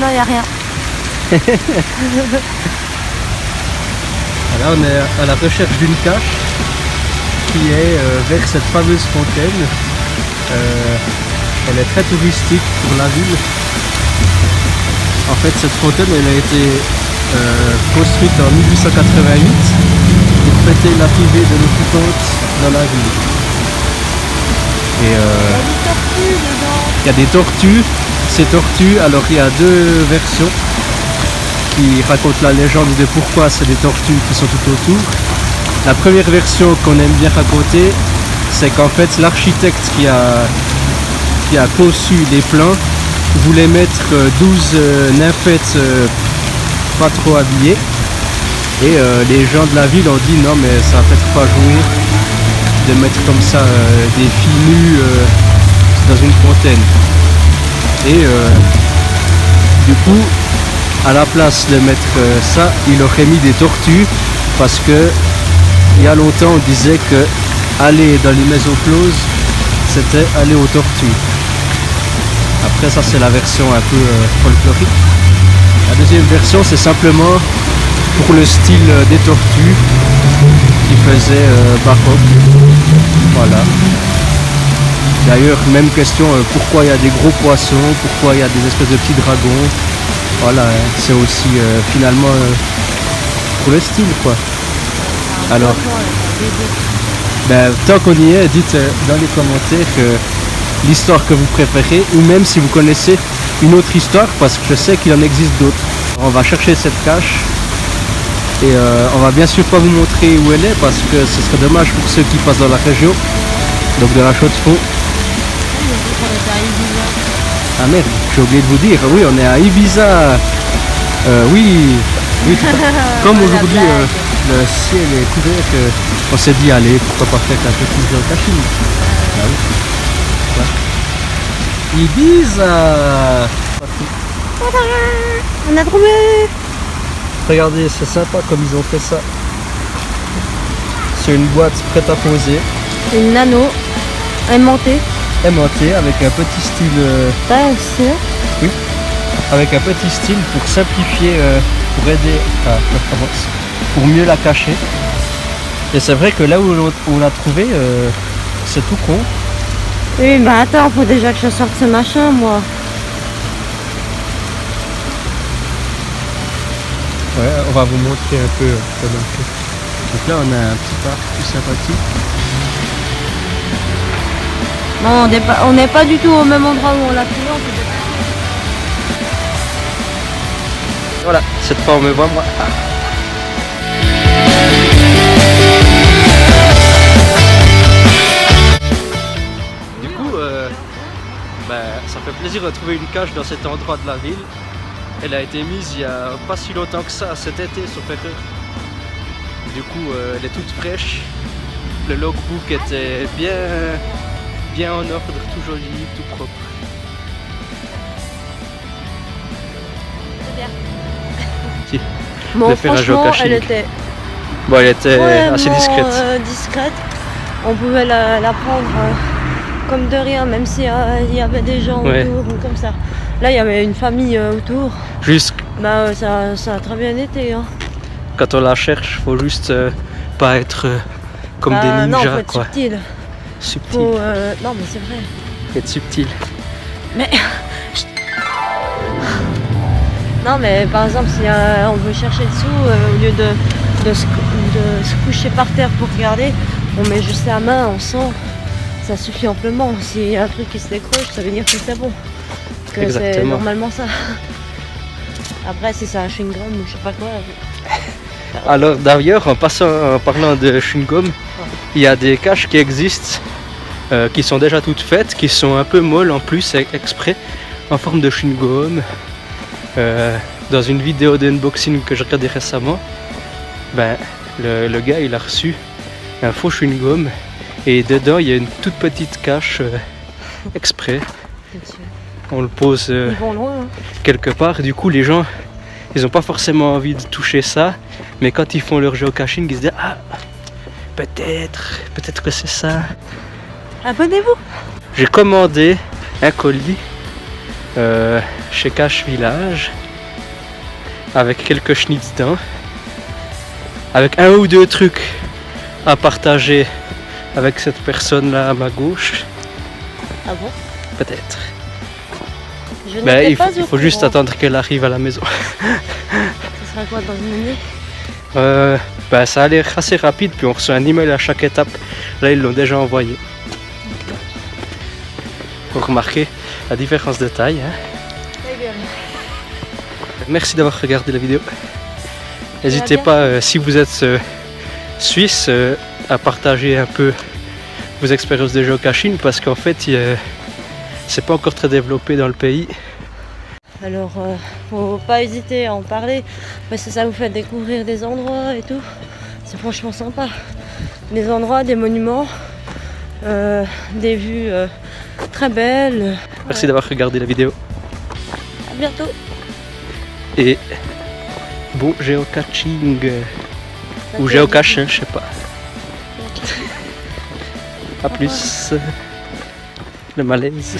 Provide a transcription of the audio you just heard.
non, il n'y a rien. Là, on est à la recherche d'une cache qui est vers cette fameuse fontaine. Elle est très touristique pour la ville. En fait, cette fontaine, elle a été construite en 1888 pour fêter l'arrivée de l'occupante dans la ville. Et il y a des tortues. Ces tortues, alors il y a deux versions qui racontent la légende de pourquoi c'est des tortues qui sont tout autour. La première version qu'on aime bien raconter, c'est qu'en fait l'architecte qui a conçu les plans voulait mettre 12 nymphètes pas trop habillées, et les gens de la ville ont dit non, mais ça va peut-être pas jouer de mettre comme ça des filles nues dans une fontaine. Et du coup, à la place de mettre ça, il aurait mis des tortues, parce que il y a longtemps on disait que aller dans les maisons closes, c'était aller aux tortues. Après ça, c'est la version un peu folklorique. La deuxième version, c'est simplement pour le style des tortues qui faisait baroque. Voilà. D'ailleurs, même question, pourquoi il y a des gros poissons, pourquoi il y a des espèces de petits dragons. Voilà, c'est aussi finalement pour le style, quoi. Alors, tant qu'on y est, dites dans les commentaires l'histoire que vous préférez, ou même si vous connaissez une autre histoire, parce que je sais qu'il en existe d'autres. On va chercher cette cache et on va bien sûr pas vous montrer où elle est, parce que ce serait dommage pour ceux qui passent dans la région, donc de la Chaux-de-Fonds. Ah merde, j'ai oublié de vous dire, oui, on est à Ibiza. Oui, tout à fait. Comme aujourd'hui le ciel est couvert, on s'est dit allez, pourquoi pas faire un petit géocaching. Ah oui. Ouais. Ibiza. On a trouvé. Regardez, c'est sympa comme ils ont fait ça. C'est une boîte prête à poser. Une nano aimantée. Aimantée avec un petit style. Ça aussi. Oui. Avec un petit style pour simplifier, pour aider pour mieux la cacher. Et c'est vrai que là où on l'a trouvé, c'est tout con. Oui, bah attends, faut déjà que je sorte ce machin, moi. Ouais, on va vous montrer un peu comment on fait. Donc là, on a un petit parc tout sympathique. Non, on n'est pas du tout au même endroit où on l'a trouvé. Voilà, cette fois on me voit moi. Du coup, ça fait plaisir de trouver une cache dans cet endroit de la ville. Elle a été mise il n'y a pas si longtemps que ça, cet été, sauf erreur. Du coup, elle est toute fraîche. Le logbook était bien en ordre, tout joli, tout propre. Si. Bon, franchement, elle était assez discrète. Discrète. On pouvait la prendre comme de rien, même s'il y avait des gens autour ou comme ça. Là, il y avait une famille autour. Ça a très bien été. Hein. Quand on la cherche, faut juste pas être comme des ninjas. Non, faut être quoi. subtil. Subtil. Non, mais c'est vrai. Faut être subtil. Mais non, mais par exemple, si on veut chercher dessous, au lieu de se coucher par terre pour regarder, on met juste la main, on sent, ça suffit amplement. S'il y a un truc qui se décroche, ça veut dire que c'est bon. Que c'est normalement ça. Après, si c'est un chewing-gum ou je sais pas quoi. Alors d'ailleurs, en parlant de chewing-gum, il y a des caches qui existent, qui sont déjà toutes faites, qui sont un peu molles en plus, exprès, en forme de chewing-gum. Dans une vidéo d'unboxing que j'ai regardé récemment, le gars il a reçu un faux chewing-gum et dedans il y a une toute petite cache exprès. On le pose quelque part, du coup les gens ils n'ont pas forcément envie de toucher ça, mais quand ils font leur géocaching ils se disent ah peut-être que c'est ça. Abonnez-vous. J'ai commandé un colis chez Cache Village avec quelques schnitzels, avec un ou deux trucs à partager avec cette personne là à ma gauche. Ah bon? Peut-être. Je Mais n'étais il pas faut, au il faut juste courant. attendre qu'elle arrive à la maison. Ce sera quoi dans une année? Ben, ça a l'air assez rapide, puis on reçoit un email à chaque étape. Là, ils l'ont déjà envoyé. Vous remarquez la différence de taille. Hein. Ta gueule. Merci d'avoir regardé la vidéo. N'hésitez bien. pas, si vous êtes suisse, à partager un peu vos expériences de géocaching, parce qu'en fait, c'est pas encore très développé dans le pays. Alors, faut pas hésiter à en parler, parce que ça vous fait découvrir des endroits et tout. C'est franchement sympa. Des endroits, des monuments, des vues très belles. Merci d'avoir regardé la vidéo. À bientôt. Et bon géocaching. Ça Ou fait géocache, hein, je sais pas. A plus. Le malaise.